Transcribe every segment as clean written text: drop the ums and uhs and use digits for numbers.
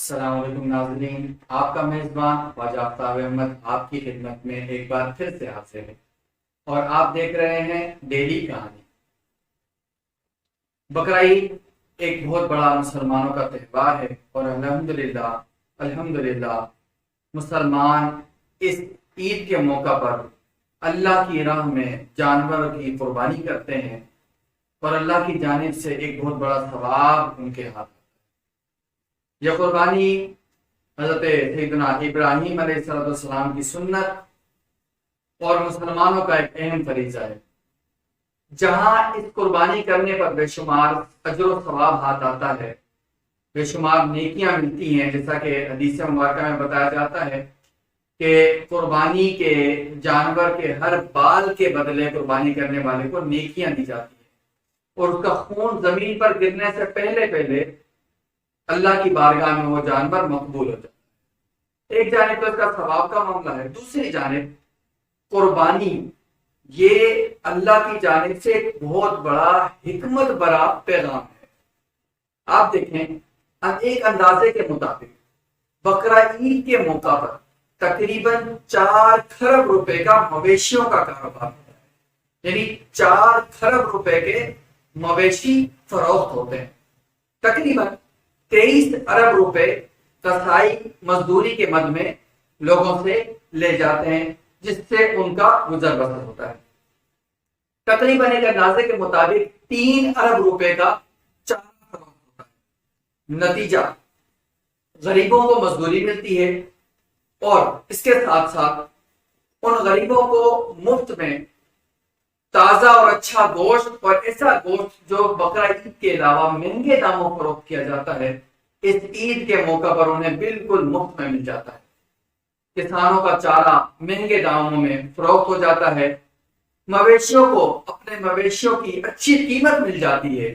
السلام علیکم ناظرین، آپ کا میزبان خواجہ آفتاب احمد آپ کی خدمت میں ایک بار پھر سے حاضر ہے اور آپ دیکھ رہے ہیں ڈیلی کہانی۔ بقرعید ایک بہت بڑا مسلمانوں کا تہوار ہے اور الحمدللہ مسلمان اس عید کے موقع پر اللہ کی راہ میں جانوروں کی قربانی کرتے ہیں اور اللہ کی جانب سے ایک بہت بڑا ثواب ان کے ہاتھ۔ یہ قربانی حضرت سیدنا ابراہیم علیہ السلام کی سنت اور مسلمانوں کا ایک اہم فریضہ ہے، جہاں اس قربانی کرنے پر بے شمار اجر و ثواب ہاتھ آتا ہے، بے شمار نیکیاں ملتی ہیں۔ جیسا کہ حدیث مبارکہ میں بتایا جاتا ہے کہ قربانی کے جانور کے ہر بال کے بدلے قربانی کرنے والے کو نیکیاں دی جاتی ہیں اور اس کا خون زمین پر گرنے سے پہلے اللہ کی بارگاہ میں وہ جانور مقبول ہو جاتا ہے۔ ایک جانب تو اس کا ثواب کا معاملہ ہے، دوسری جانب قربانی یہ اللہ کی جانب سے ایک بہت بڑا حکمت بڑا پیغام ہے۔ آپ دیکھیں ایک اندازے کے مطابق بقرعید کے موقع پر تقریباً 4 کھرب روپے کا مویشیوں کا کاروبار ہوتا ہے، یعنی 4 کھرب روپے کے مویشی فروخت ہوتے ہیں۔ تقریباً 23 ارب روپے کسائی مزدوری کے مد میں لوگوں سے لے جاتے ہیں، جس سے ان کا گزر بسر ہوتا ہے۔ تقریباً ایک اندازے کے مطابق 3 ارب روپے کا چارہ فروخت ہوتا ہے۔ نتیجہ غریبوں کو مزدوری ملتی ہے اور اس کے ساتھ ساتھ ان غریبوں کو مفت میں تازہ اور اچھا گوشت اور ایسا گوشت جو بقرعید کے علاوہ مہنگے داموں پر فروخت کیا جاتا ہے، اس عید کے موقع پر انہیں بالکل مفت میں مل جاتا ہے۔ کسانوں کا چارہ مہنگے داموں میں فروخت ہو جاتا ہے، مویشیوں کو اپنے مویشیوں کی اچھی قیمت مل جاتی ہے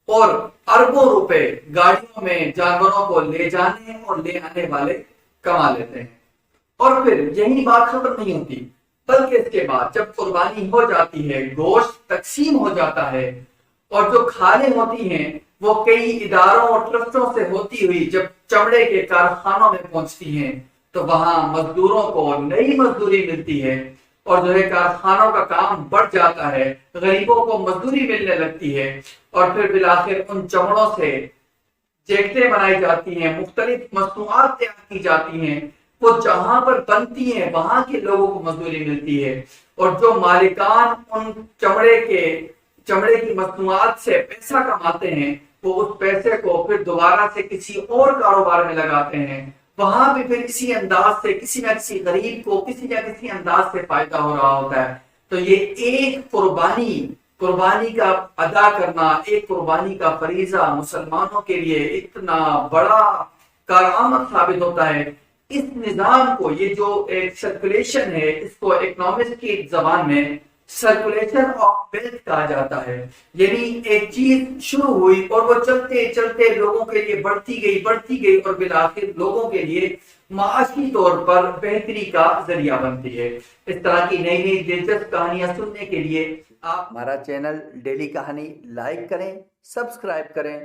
اور اربوں روپے گاڑیوں میں جانوروں کو لے جانے اور لے آنے والے کما لیتے ہیں۔ اور پھر یہی بات ختم نہیں ہوتی، بلکہ اس کے بعد جب قربانی ہو جاتی ہے، گوشت تقسیم ہو جاتا ہے اور جو کھالیں ہوتی ہیں وہ کئی اداروں اور ٹرسٹوں سے ہوتی ہوئی جب چمڑے کے کارخانوں میں پہنچتی ہیں تو وہاں مزدوروں کو نئی مزدوری ملتی ہے اور جو ہے کارخانوں کا کام بڑھ جاتا ہے، غریبوں کو مزدوری ملنے لگتی ہے اور پھر بالآخر ان چمڑوں سے جیکٹیں بنائی جاتی ہیں، مختلف مصنوعات تیار کی جاتی ہیں، وہ جہاں پر بنتی ہیں وہاں کے لوگوں کو مزدوری ملتی ہے اور جو مالکان ان چمڑے کی مصنوعات سے پیسہ کماتے ہیں وہ اس پیسے کو پھر دوبارہ سے کسی اور کاروبار میں لگاتے ہیں، وہاں بھی پھر اسی انداز سے کسی نہ کسی غریب کو کسی نہ کسی انداز سے فائدہ ہو رہا ہوتا ہے۔ تو یہ ایک قربانی کا ادا کرنا، ایک قربانی کا فریضہ مسلمانوں کے لیے اتنا بڑا کارآمد ثابت ہوتا ہے۔ اس نظام کو، یہ جو ایک سرکولیشن ہے، اس کو اکنامکس کی زبان میں سرکولیشن آف ویلتھ کہا جاتا ہے، یعنی ایک چیز شروع ہوئی اور وہ چلتے چلتے لوگوں کے لیے بڑھتی گئی اور بالآخر لوگوں کے لیے معاشی طور پر بہتری کا ذریعہ بنتی ہے۔ اس طرح کی نئی نئی دلچسپ کہانیاں سننے کے لیے آپ ہمارا چینل ڈیلی کہانی لائک کریں، سبسکرائب کریں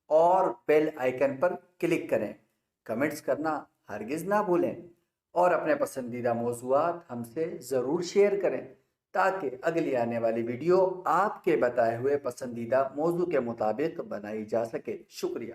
اور بیل آئیکن پر کلک کریں۔ کمنٹس کرنا ہرگز نہ بھولیں اور اپنے پسندیدہ موضوعات ہم سے ضرور شیئر کریں تاکہ اگلی آنے والی ویڈیو آپ کے بتائے ہوئے پسندیدہ موضوع کے مطابق بنائی جا سکے۔ شکریہ۔